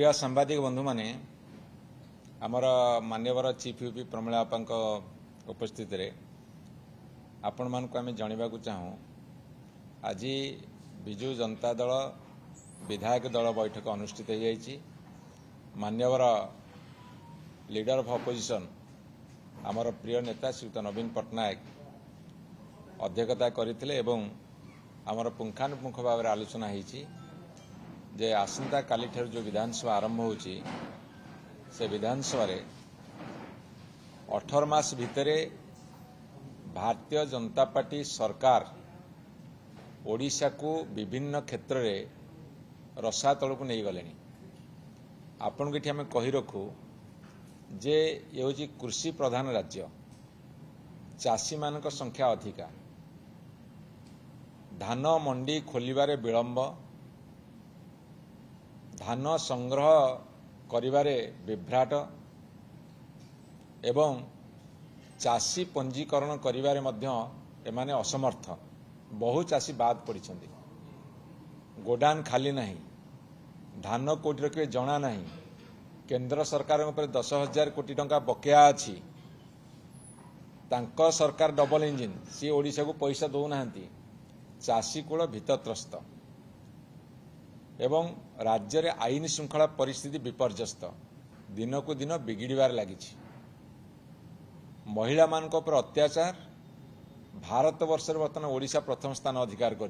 प्रिय सांबादिक बंधु माने आमर मान्यवर चीफ यूपी प्रमिला बापा उपस्थित रे आपण मानक आम जानवा चाहूँ आज विजु जनता दल विधायक दल बैठक अनुष्ठित हो मान्यवर लीडर ऑफ अपोजिशन आमर प्रिय नेता श्रीयुत नवीन पट्टनायक अध्यक्षता करथिले एवं आमर पुंखानुपुंख भाव आलोचना होती जे आसंता काली ठार जो विधानसभा आरंभ होची से विधानसभा 18 मास भितरे भारतीय जनता पार्टी सरकार ओडिशा को विभिन्न क्षेत्र में रसातल को नहीं गले आपण को आम कही रखू जे ये हूँ कृषि प्रधान राज्य चाषी मान संख्या अधिका धान मंडी खोलिबारे विलंब धान संग्रह करिबारे विभ्राट एवं चाषी पंजीकरण करिबारे मध्य एमाने असमर्थ बहु चाषी बाद पड़िछन्ति गोडान खाली नहीं धान कोटी रखिए जना नहीं केंद्र सरकार ऊपर 10,000 कोटी टंका बकेया अछि तांको सरकार डबल इंजिन सी ओडिशा को पैसा दौना चाषी कूल भीतत्रस्त एवं राज्य रे आईन श्रृंखला परिस्थिति विपर्यस्त दिन को दिन बिगिड़बार लगी महिला मान अत्याचार भारत वर्ष बर्तमान ओडिशा प्रथम स्थान अधिकार कर